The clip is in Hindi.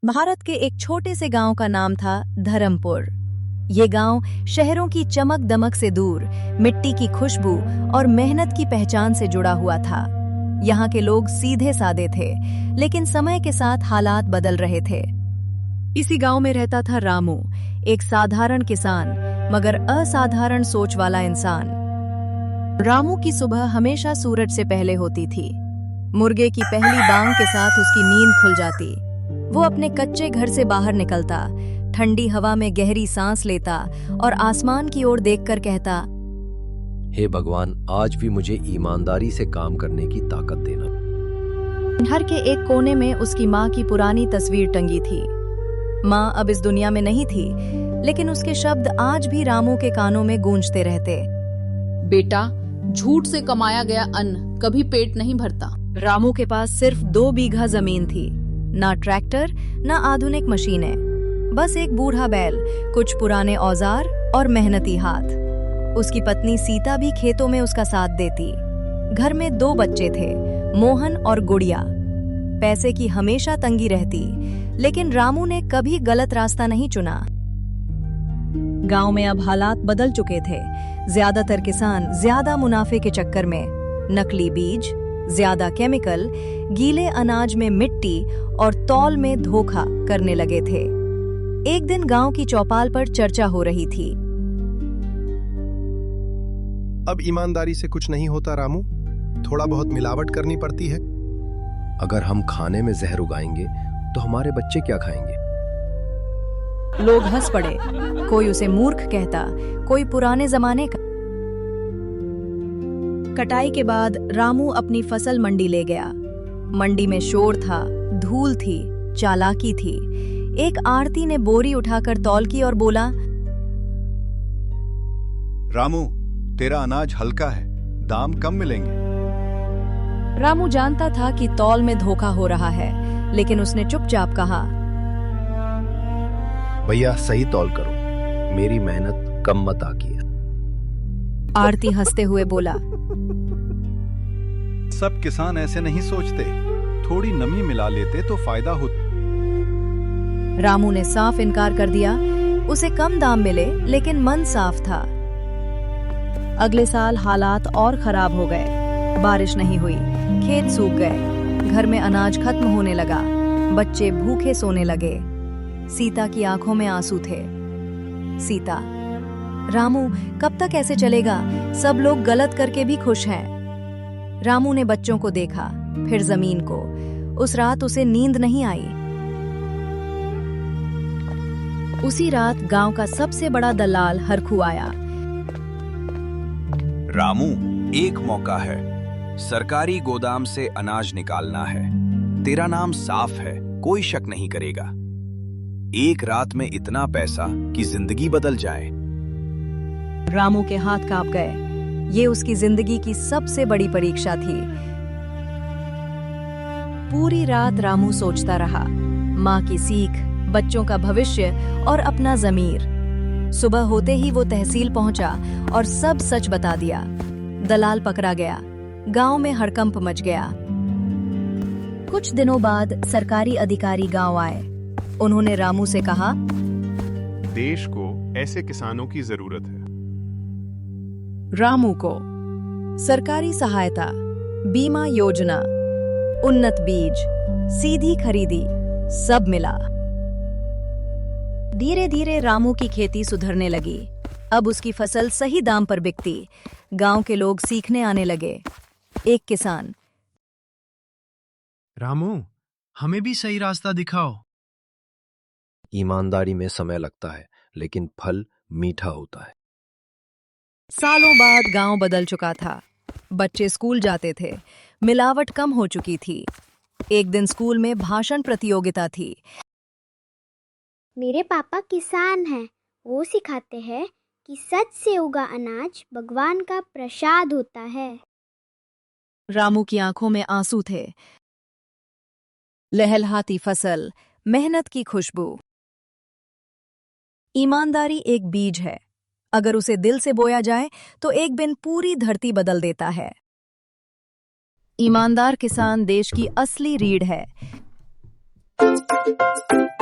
भारत के एक छोटे से गांव का नाम था धर्मपुर। ये गांव शहरों की चमक दमक से दूर, मिट्टी की खुशबू और मेहनत की पहचान से जुड़ा हुआ था। यहाँ के लोग सीधे सादे थे, लेकिन समय के साथ हालात बदल रहे थे। इसी गांव में रहता था रामू, एक साधारण किसान मगर असाधारण सोच वाला इंसान। रामू की सुबह हमेशा सूरज से पहले होती थी। मुर्गे की पहली बांग के साथ उसकी नींद खुल जाती। वो अपने कच्चे घर से बाहर निकलता, ठंडी हवा में गहरी सांस लेता और आसमान की ओर देखकर कहता, हे भगवान, आज भी मुझे ईमानदारी से काम करने की ताकत देना। घर के एक कोने में उसकी माँ की पुरानी तस्वीर टंगी थी। माँ अब इस दुनिया में नहीं थी, लेकिन उसके शब्द आज भी रामू के कानों में गूंजते रहते। बेटा, झूठ से कमाया गया अन्न कभी पेट नहीं भरता। रामू के पास सिर्फ 2 बीघा जमीन थी, ना ट्रैक्टर ना आधुनिक मशीनें, बस एक बूढ़ा बैल, कुछ पुराने औजार और मेहनती हाथ। उसकी पत्नी सीता भी खेतों में उसका साथ देती। घर में 2 बच्चे थे, मोहन और गुड़िया। पैसे की हमेशा तंगी रहती, लेकिन रामू ने कभी गलत रास्ता नहीं चुना। गांव में अब हालात बदल चुके थे। ज्यादातर किसान ज्यादा मुनाफे के चक्कर में नकली बीज, ज्यादा केमिकल, गीले अनाज में मिट्टी और तौल में धोखा करने लगे थे। एक दिन गांव की चौपाल पर चर्चा हो रही थी। अब ईमानदारी से कुछ नहीं होता रामू, थोड़ा बहुत मिलावट करनी पड़ती है। अगर हम खाने में जहर उगाएंगे तो हमारे बच्चे क्या खाएंगे? लोग हंस पड़े। कोई उसे मूर्ख कहता, कोई पुराने जमाने का। कटाई के बाद रामू अपनी फसल मंडी ले गया। मंडी में शोर था, धूल थी, चालाकी थी। एक आढ़ती ने बोरी उठाकर तौल की और बोला, रामू, तेरा अनाज हल्का है, दाम कम मिलेंगे। रामू जानता था कि तौल में धोखा हो रहा है, लेकिन उसने चुपचाप कहा, भैया सही तौल करो, मेरी मेहनत कम मत आकी है। आढ़ती हंसते हुए बोला, सब किसान ऐसे नहीं सोचते, थोड़ी नमी मिला लेते तो फायदा होता। रामू ने साफ इनकार कर दिया। उसे कम दाम मिले, लेकिन मन साफ था। अगले साल हालात और खराब हो गए। बारिश नहीं हुई, खेत सूख गए, घर में अनाज खत्म होने लगा, बच्चे भूखे सोने लगे। सीता की आंखों में आंसू थे। सीता, रामू कब तक ऐसे चलेगा? सब लोग गलत करके भी खुश हैं। रामू ने बच्चों को देखा, फिर जमीन को। उस रात उसे नींद नहीं आई। उसी रात गांव का सबसे बड़ा दलाल हरखू आया। रामू, एक मौका है, सरकारी गोदाम से अनाज निकालना है। तेरा नाम साफ है, कोई शक नहीं करेगा। एक रात में इतना पैसा कि जिंदगी बदल जाए। रामू के हाथ कांप गए। ये उसकी जिंदगी की सबसे बड़ी परीक्षा थी। पूरी रात रामू सोचता रहा, माँ की सीख, बच्चों का भविष्य और अपना जमीर। सुबह होते ही वो तहसील पहुंचा और सब सच बता दिया। दलाल पकड़ा गया। गांव में हड़कंप मच गया। कुछ दिनों बाद सरकारी अधिकारी गांव आए। उन्होंने रामू से कहा, देश को ऐसे किसानों की जरूरत है। रामू को सरकारी सहायता, बीमा योजना, उन्नत बीज, सीधी खरीदी, सब मिला। धीरे धीरे रामू की खेती सुधरने लगी। अब उसकी फसल सही दाम पर बिकती। गांव के लोग सीखने आने लगे। एक किसान, रामू, हमें भी सही रास्ता दिखाओ। ईमानदारी में समय लगता है, लेकिन फल मीठा होता है। सालों बाद गांव बदल चुका था। बच्चे स्कूल जाते थे, मिलावट कम हो चुकी थी। एक दिन स्कूल में भाषण प्रतियोगिता थी। मेरे पापा किसान हैं। वो सिखाते हैं कि सच से उगा अनाज भगवान का प्रसाद होता है। रामू की आंखों में आंसू थे। लहलहाती फसल, मेहनत की खुशबू। ईमानदारी एक बीज है। अगर उसे दिल से बोया जाए तो एक दिन पूरी धरती बदल देता है। ईमानदार किसान देश की असली रीढ़ है। है।